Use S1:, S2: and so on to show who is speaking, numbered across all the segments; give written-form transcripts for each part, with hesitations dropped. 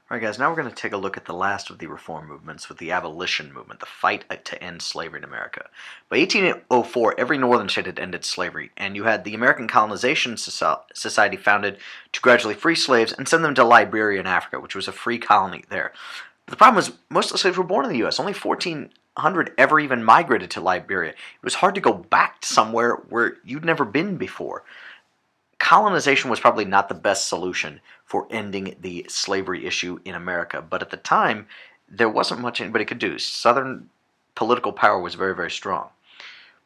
S1: Alright guys, now we're going to take a look at the last of the reform movements with the abolition movement, the fight to end slavery in America. By 1804, every northern state had ended slavery, and you had the American Colonization Society founded to gradually free slaves and send them to Liberia in Africa, which was a free colony there. But the problem was, most of the slaves were born in the U.S. Only 1,400 ever even migrated to Liberia. It was hard to go back to somewhere where you'd never been before. Colonization was probably not the best solution for ending the slavery issue in America, but at the time, there wasn't much anybody could do. Southern political power was very, very strong.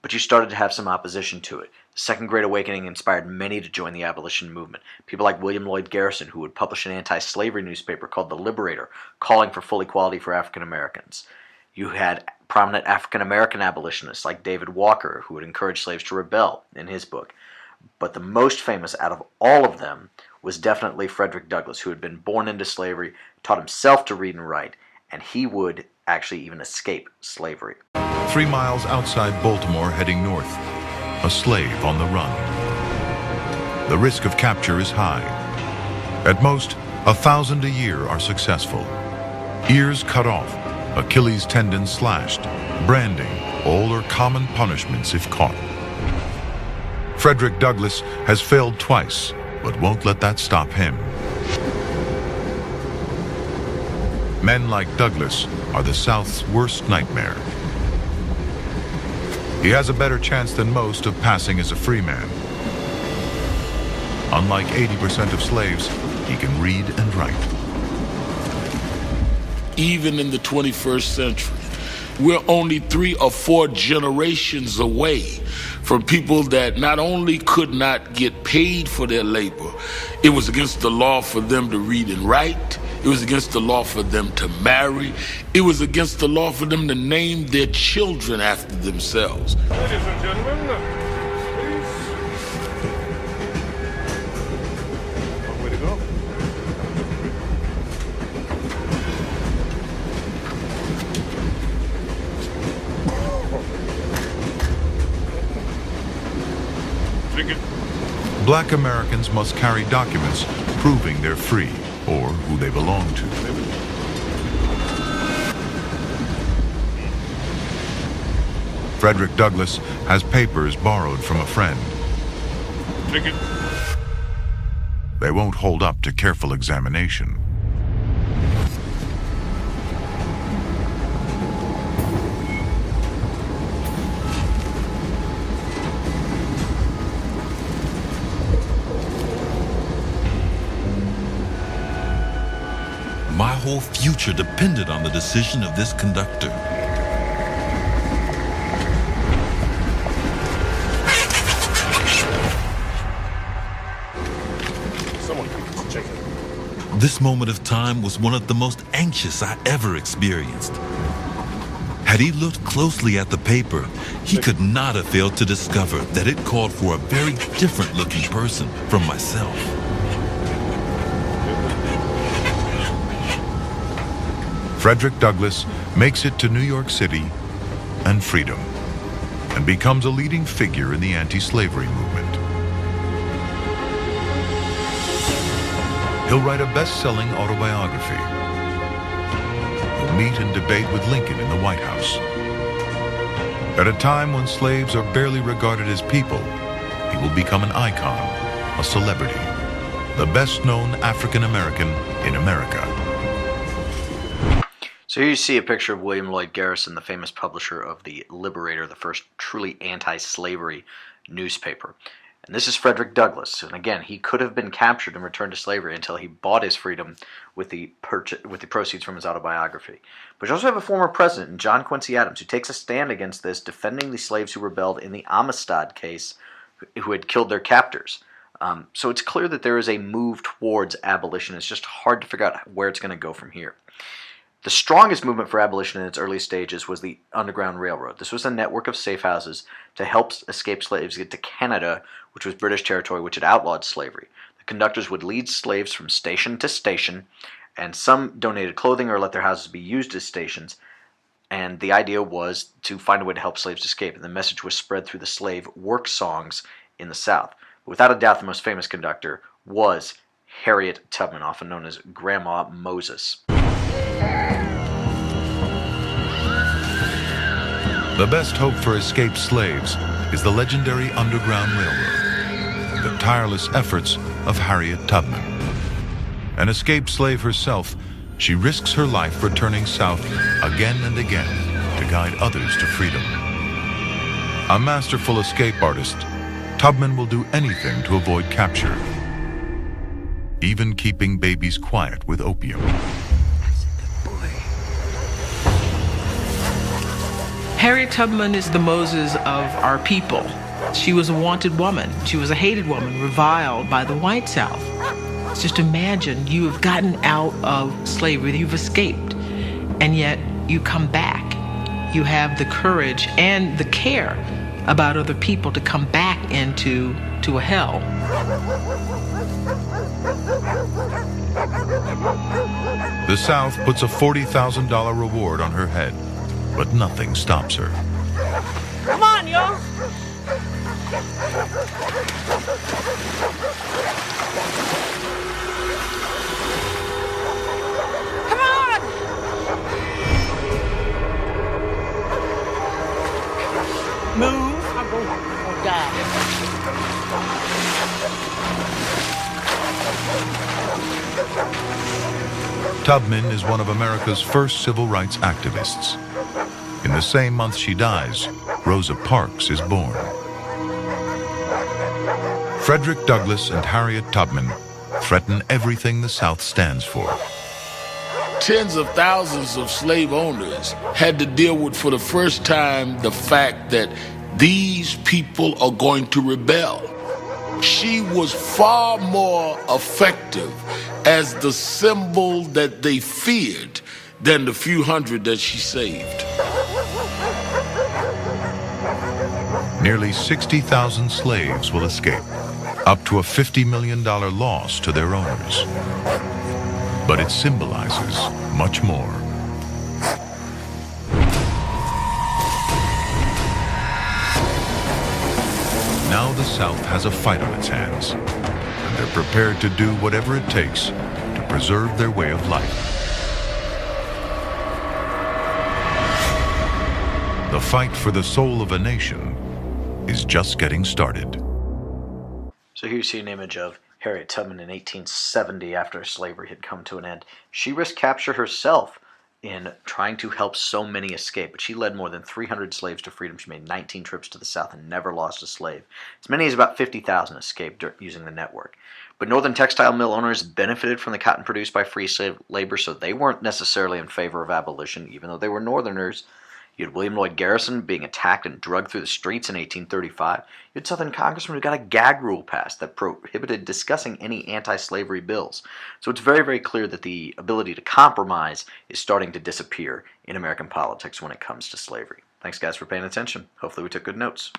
S1: But you started to have some opposition to it. The Second Great Awakening inspired many to join the abolition movement. People like William Lloyd Garrison, who would publish an anti-slavery newspaper called The Liberator, calling for full equality for African Americans. You had prominent African American abolitionists like David Walker, who would encourage slaves to rebel in his book. But the most famous out of all of them was definitely Frederick Douglass, who had been born into slavery, taught himself to read and write, and he would actually even escape slavery.
S2: 3 miles outside Baltimore heading north, a slave on the run. The risk of capture is high. At most, 1,000 a year are successful. Ears cut off, Achilles tendons slashed, branding, all are common punishments if caught. Frederick Douglass has failed twice, but won't let that stop him. Men like Douglass are the South's worst nightmare. He has a better chance than most of passing as a free man. Unlike 80% of slaves, he can read and write.
S3: Even in the 21st century, we're only 3 or 4 generations away from people that not only could not get paid for their labor, it was against the law for them to read and write, it was against the law for them to marry, it was against the law for them to name their children after themselves.
S4: Ladies and gentlemen, please. Long way to go.
S2: Black Americans must carry documents proving they're free or who they belong to. Frederick Douglass has papers borrowed from a friend. They won't hold up to careful examination.
S5: My whole future depended on the decision of this conductor. This moment of time was one of the most anxious I ever experienced. Had he looked closely at the paper, he could not have failed to discover that it called for a very different looking person from myself.
S2: Frederick Douglass makes it to New York City and freedom, and becomes a leading figure in the anti-slavery movement. He'll write a best-selling autobiography. He'll meet and debate with Lincoln in the White House. At a time when slaves are barely regarded as people, he will become an icon, a celebrity, the best-known African American in America.
S1: So here you see a picture of William Lloyd Garrison, the famous publisher of The Liberator, the first truly anti-slavery newspaper. And this is Frederick Douglass. And again, he could have been captured and returned to slavery until he bought his freedom with the proceeds from his autobiography. But you also have a former president, John Quincy Adams, who takes a stand against this, defending the slaves who rebelled in the Amistad case, who had killed their captors. So it's clear that there is a move towards abolition. It's just hard to figure out where it's going to go from here. The strongest movement for abolition in its early stages was the Underground Railroad. This was a network of safe houses to help escaped slaves get to Canada, which was British territory, which had outlawed slavery. The conductors would lead slaves from station to station, and some donated clothing or let their houses be used as stations. And the idea was to find a way to help slaves escape, and the message was spread through the slave work songs in the South. But without a doubt, the most famous conductor was Harriet Tubman, often known as Grandma Moses.
S2: The best hope for escaped slaves is the legendary Underground Railroad, the tireless efforts of Harriet Tubman. An escaped slave herself, she risks her life returning south again and again to guide others to freedom. A masterful escape artist, Tubman will do anything to avoid capture, even keeping babies quiet with opium.
S6: Harriet Tubman is the Moses of our people. She was a wanted woman. She was a hated woman, reviled by the white South. Just imagine you have gotten out of slavery, you've escaped, and yet you come back. You have the courage and the care about other people to come back into a hell.
S2: The South puts a $40,000 reward on her head, but nothing stops her.
S6: Come on, y'all. Come on. Move. I'm going to die.
S2: Tubman is one of America's first civil rights activists. In the same month she dies, Rosa Parks is born. Frederick Douglass and Harriet Tubman threaten everything the South stands for.
S3: Tens of thousands of slave owners had to deal with, for the first time, the fact that these people are going to rebel. She was far more effective as the symbol that they feared than the few hundred that she saved.
S2: Nearly 60,000 slaves will escape, up to a $50 million loss to their owners. But it symbolizes much more. Now the South has a fight on its hands, and they're prepared to do whatever it takes to preserve their way of life. The fight for the soul of a nation is just getting started.
S1: So here you see an image of Harriet Tubman in 1870 after slavery had come to an end. She risked capture herself in trying to help so many escape, but she led more than 300 slaves to freedom. She made 19 trips to the South and never lost a slave. As many as about 50,000 escaped using the network. But northern textile mill owners benefited from the cotton produced by free slave labor, so they weren't necessarily in favor of abolition, even though they were northerners. You had William Lloyd Garrison being attacked and drugged through the streets in 1835. You had Southern congressmen who got a gag rule passed that prohibited discussing any anti-slavery bills. So it's very, very clear that the ability to compromise is starting to disappear in American politics when it comes to slavery. Thanks, guys, for paying attention. Hopefully we took good notes.